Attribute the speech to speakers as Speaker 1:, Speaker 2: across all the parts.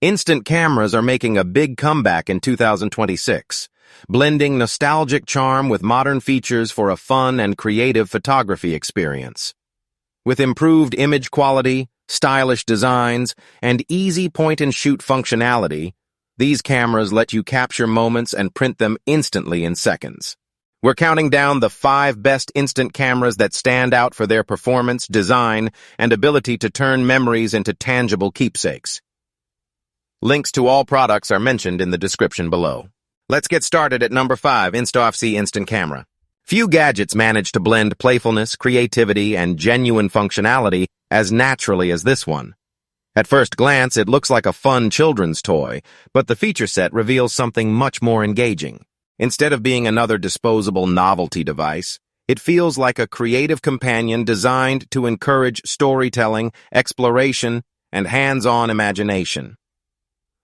Speaker 1: Instant cameras are making a big comeback in 2026, blending nostalgic charm with modern features for a fun and creative photography experience. With improved image quality, stylish designs, and easy point-and-shoot functionality, these cameras let you capture moments and print them instantly in seconds. We're counting down the 5 best instant cameras that stand out for their performance, design, and ability to turn memories into tangible keepsakes. Links to all products are mentioned in the description below. Let's get started at number 5, Instofc Instant Camera. Few gadgets manage to blend playfulness, creativity, and genuine functionality as naturally as this one. At first glance, it looks like a fun children's toy, but the feature set reveals something much more engaging. Instead of being another disposable novelty device, it feels like a creative companion designed to encourage storytelling, exploration, and hands-on imagination.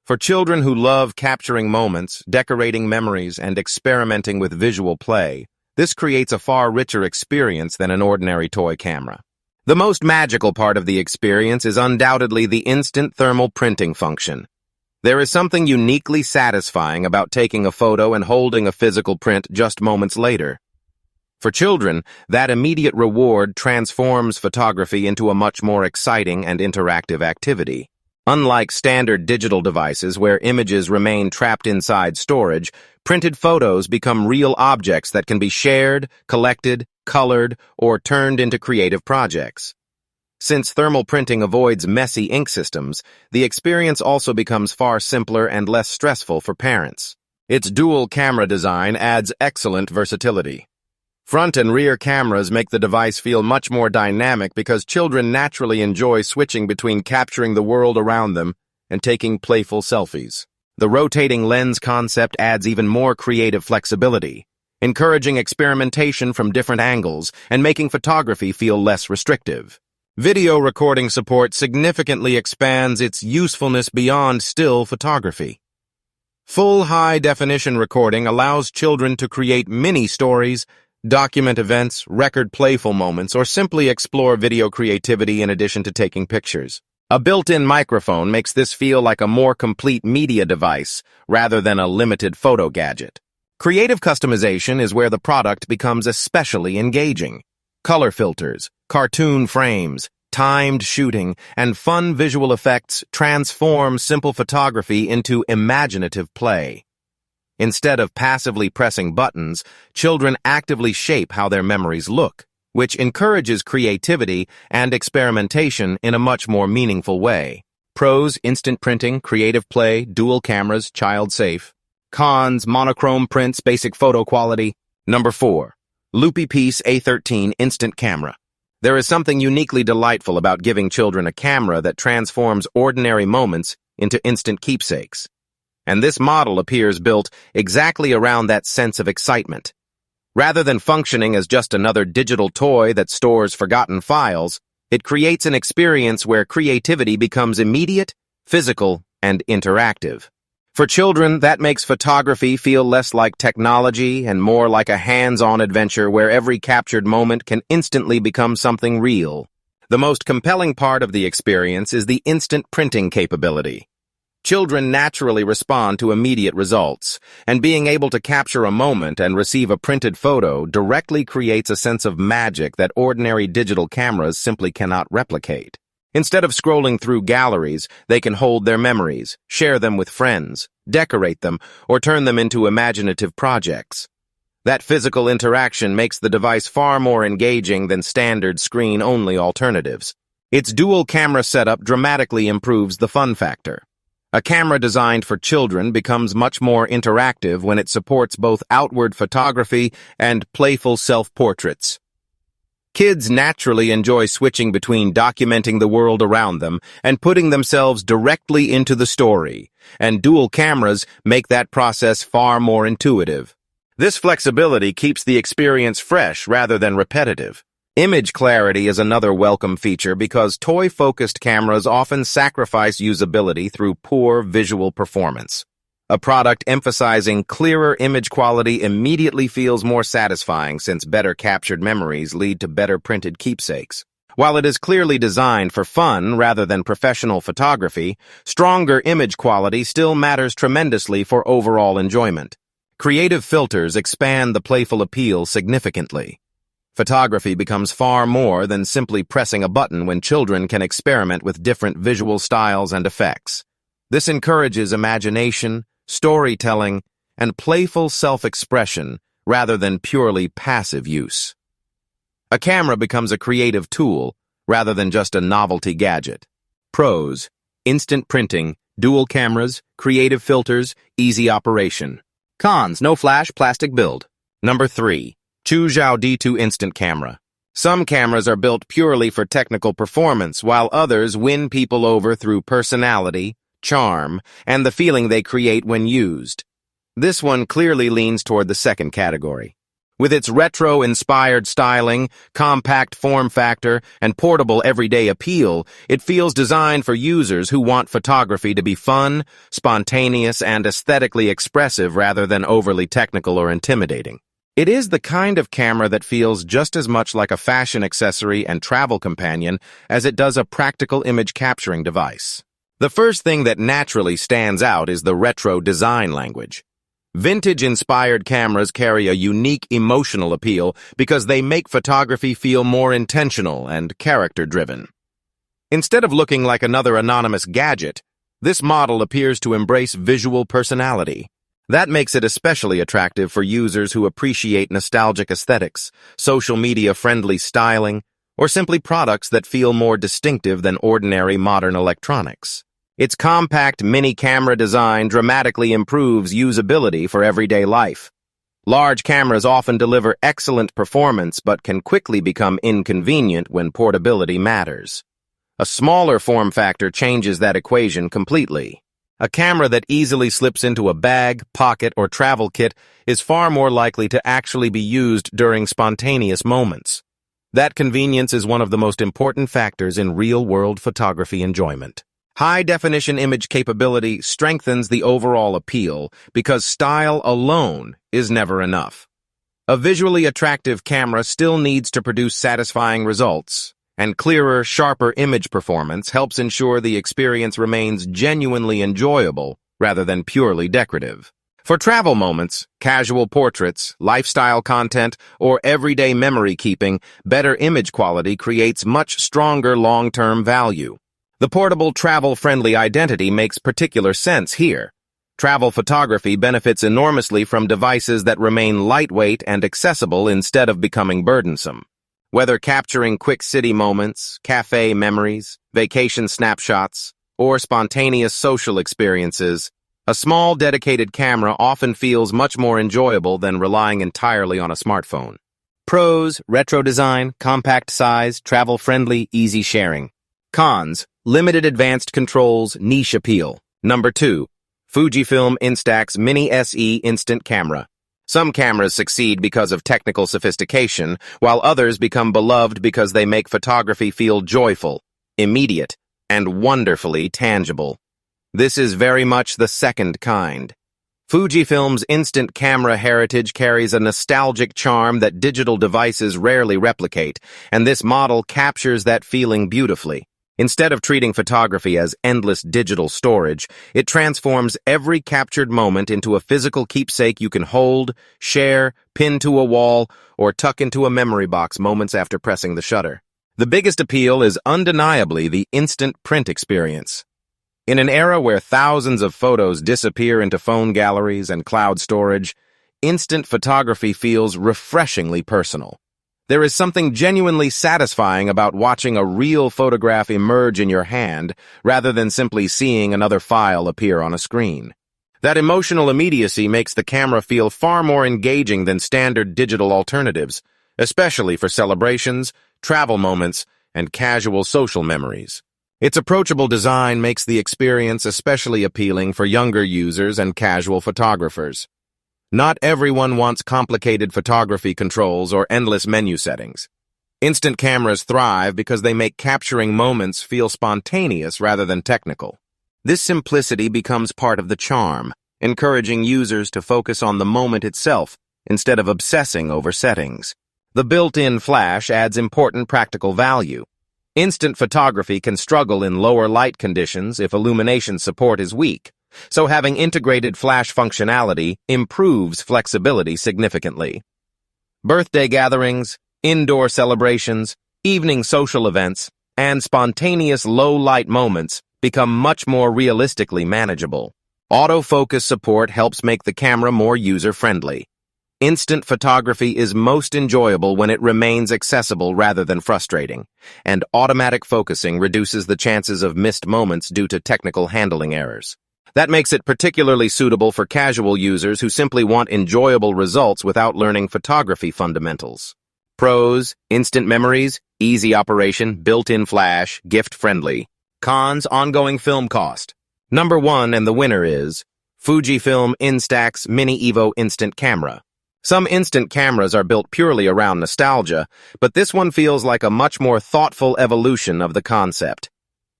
Speaker 1: For children who love capturing moments, decorating memories, and experimenting with visual play, this creates a far richer experience than an ordinary toy camera. The most magical part of the experience is undoubtedly the instant thermal printing function. There is something uniquely satisfying about taking a photo and holding a physical print just moments later. For children, that immediate reward transforms photography into a much more exciting and interactive activity. Unlike standard digital devices where images remain trapped inside storage, printed photos become real objects that can be shared, collected, colored, or turned into creative projects. Since thermal printing avoids messy ink systems, the experience also becomes far simpler and less stressful for parents. Its dual camera design adds excellent versatility. Front and rear cameras make the device feel much more dynamic because children naturally enjoy switching between capturing the world around them and taking playful selfies. The rotating lens concept adds even more creative flexibility, encouraging experimentation from different angles and making photography feel less restrictive. Video recording support significantly expands its usefulness beyond still photography. Full high-definition recording allows children to create mini-stories, document events, record playful moments, or simply explore video creativity in addition to taking pictures. A built-in microphone makes this feel like a more complete media device rather than a limited photo gadget. Creative customization is where the product becomes especially engaging. Color filters, cartoon frames, timed shooting, and fun visual effects transform simple photography into imaginative play. Instead of passively pressing buttons, children actively shape how their memories look, which encourages creativity and experimentation in a much more meaningful way. Pros: instant printing, creative play, dual cameras, child-safe. Cons: monochrome prints, basic photo quality. Number 4. Loopy Peace A13 Instant Camera. There is something uniquely delightful about giving children a camera that transforms ordinary moments into instant keepsakes. And this model appears built exactly around that sense of excitement. Rather than functioning as just another digital toy that stores forgotten files, it creates an experience where creativity becomes immediate, physical, and interactive. For children, that makes photography feel less like technology and more like a hands-on adventure where every captured moment can instantly become something real. The most compelling part of the experience is the instant printing capability. Children naturally respond to immediate results, and being able to capture a moment and receive a printed photo directly creates a sense of magic that ordinary digital cameras simply cannot replicate. Instead of scrolling through galleries, they can hold their memories, share them with friends, decorate them, or turn them into imaginative projects. That physical interaction makes the device far more engaging than standard screen-only alternatives. Its dual camera setup dramatically improves the fun factor. A camera designed for children becomes much more interactive when it supports both outward photography and playful self-portraits. Kids naturally enjoy switching between documenting the world around them and putting themselves directly into the story, and dual cameras make that process far more intuitive. This flexibility keeps the experience fresh rather than repetitive. Image clarity is another welcome feature because toy-focused cameras often sacrifice usability through poor visual performance. A product emphasizing clearer image quality immediately feels more satisfying since better captured memories lead to better printed keepsakes. While it is clearly designed for fun rather than professional photography, stronger image quality still matters tremendously for overall enjoyment. Creative filters expand the playful appeal significantly. Photography becomes far more than simply pressing a button when children can experiment with different visual styles and effects. This encourages imagination, storytelling, and playful self-expression rather than purely passive use. A camera becomes a creative tool rather than just a novelty gadget. Pros: instant printing, dual cameras, creative filters, easy operation. Cons: no flash, plastic build. Number 3. Chuzhao D2 Instant Camera. Some cameras are built purely for technical performance, while others win people over through personality, charm, and the feeling they create when used. This one clearly leans toward the second category. With its retro-inspired styling, compact form factor, and portable everyday appeal, it feels designed for users who want photography to be fun, spontaneous, and aesthetically expressive rather than overly technical or intimidating. It is the kind of camera that feels just as much like a fashion accessory and travel companion as it does a practical image capturing device. The first thing that naturally stands out is the retro design language. Vintage-inspired cameras carry a unique emotional appeal because they make photography feel more intentional and character-driven. Instead of looking like another anonymous gadget, this model appears to embrace visual personality. That makes it especially attractive for users who appreciate nostalgic aesthetics, social media-friendly styling, or simply products that feel more distinctive than ordinary modern electronics. Its compact mini-camera design dramatically improves usability for everyday life. Large cameras often deliver excellent performance but can quickly become inconvenient when portability matters. A smaller form factor changes that equation completely. A camera that easily slips into a bag, pocket, or travel kit is far more likely to actually be used during spontaneous moments. That convenience is one of the most important factors in real-world photography enjoyment. High-definition image capability strengthens the overall appeal because style alone is never enough. A visually attractive camera still needs to produce satisfying results, and clearer, sharper image performance helps ensure the experience remains genuinely enjoyable rather than purely decorative. For travel moments, casual portraits, lifestyle content, or everyday memory keeping, better image quality creates much stronger long-term value. The portable, travel-friendly identity makes particular sense here. Travel photography benefits enormously from devices that remain lightweight and accessible instead of becoming burdensome. Whether capturing quick city moments, cafe memories, vacation snapshots, or spontaneous social experiences, a small dedicated camera often feels much more enjoyable than relying entirely on a smartphone. Pros: retro design, compact size, travel-friendly, easy sharing. Cons: limited advanced controls, niche appeal. Number 2. Fujifilm Instax Mini SE Instant Camera. Some cameras succeed because of technical sophistication, while others become beloved because they make photography feel joyful, immediate, and wonderfully tangible. This is very much the second kind. Fujifilm's instant camera heritage carries a nostalgic charm that digital devices rarely replicate, and this model captures that feeling beautifully. Instead of treating photography as endless digital storage, it transforms every captured moment into a physical keepsake you can hold, share, pin to a wall, or tuck into a memory box moments after pressing the shutter. The biggest appeal is undeniably the instant print experience. In an era where thousands of photos disappear into phone galleries and cloud storage, instant photography feels refreshingly personal. There is something genuinely satisfying about watching a real photograph emerge in your hand rather than simply seeing another file appear on a screen. That emotional immediacy makes the camera feel far more engaging than standard digital alternatives, especially for celebrations, travel moments, and casual social memories. Its approachable design makes the experience especially appealing for younger users and casual photographers. Not everyone wants complicated photography controls or endless menu settings. Instant cameras thrive because they make capturing moments feel spontaneous rather than technical. This simplicity becomes part of the charm, encouraging users to focus on the moment itself instead of obsessing over settings. The built-in flash adds important practical value. Instant photography can struggle in lower light conditions if illumination support is weak, so having integrated flash functionality improves flexibility significantly. Birthday gatherings, indoor celebrations, evening social events, and spontaneous low-light moments become much more realistically manageable. Autofocus support helps make the camera more user-friendly. Instant photography is most enjoyable when it remains accessible rather than frustrating, and automatic focusing reduces the chances of missed moments due to technical handling errors. That makes it particularly suitable for casual users who simply want enjoyable results without learning photography fundamentals. Pros: instant memories, easy operation, built-in flash, gift-friendly. Cons: ongoing film cost. Number 1 and the winner is Fujifilm Instax Mini Evo Instant Camera. Some instant cameras are built purely around nostalgia, but this one feels like a much more thoughtful evolution of the concept.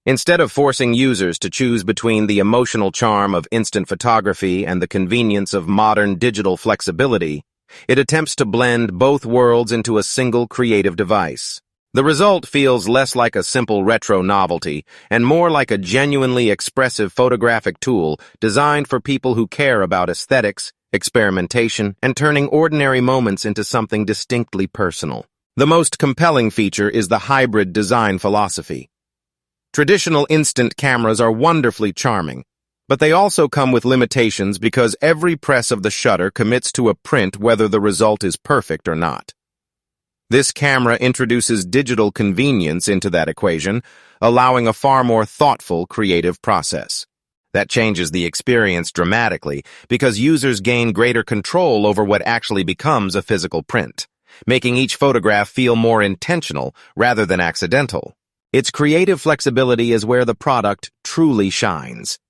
Speaker 1: Instead of forcing users to choose between the emotional charm of instant photography and the convenience of modern digital flexibility, it attempts to blend both worlds into a single creative device. The result feels less like a simple retro novelty and more like a genuinely expressive photographic tool designed for people who care about aesthetics, experimentation, and turning ordinary moments into something distinctly personal. The most compelling feature is the hybrid design philosophy. Traditional instant cameras are wonderfully charming, but they also come with limitations because every press of the shutter commits to a print whether the result is perfect or not. This camera introduces digital convenience into that equation, allowing a far more thoughtful, creative process. That changes the experience dramatically because users gain greater control over what actually becomes a physical print, making each photograph feel more intentional rather than accidental. Its creative flexibility is where the product truly shines.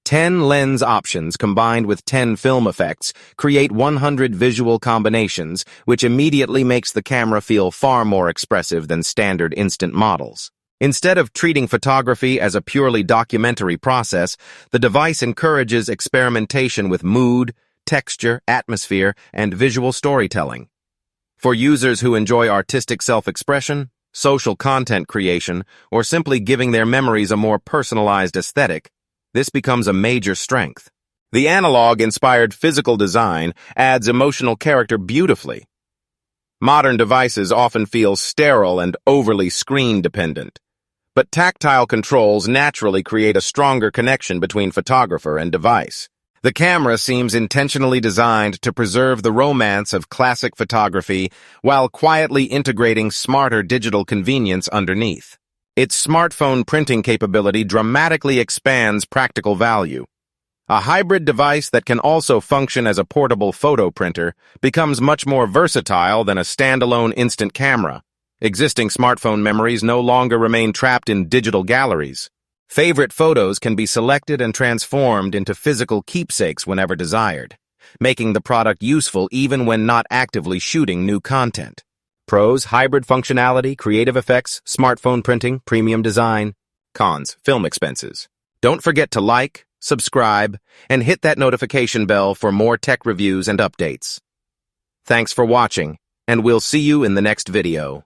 Speaker 1: 10 lens options combined with 10 film effects create 100 visual combinations, which immediately makes the camera feel far more expressive than standard instant models. Instead of treating photography as a purely documentary process, the device encourages experimentation with mood, texture, atmosphere, and visual storytelling. For users who enjoy artistic self-expression, social content creation, or simply giving their memories a more personalized aesthetic, this becomes a major strength. The analog-inspired physical design adds emotional character beautifully. Modern devices often feel sterile and overly screen-dependent, but tactile controls naturally create a stronger connection between photographer and device. The camera seems intentionally designed to preserve the romance of classic photography while quietly integrating smarter digital convenience underneath. Its smartphone printing capability dramatically expands practical value. A hybrid device that can also function as a portable photo printer becomes much more versatile than a standalone instant camera. Existing smartphone memories no longer remain trapped in digital galleries. Favorite photos can be selected and transformed into physical keepsakes whenever desired, making the product useful even when not actively shooting new content. Pros: hybrid functionality, creative effects, smartphone printing, premium design. Cons: film expenses. Don't forget to like, subscribe, and hit that notification bell for more tech reviews and updates. Thanks for watching, and we'll see you in the next video.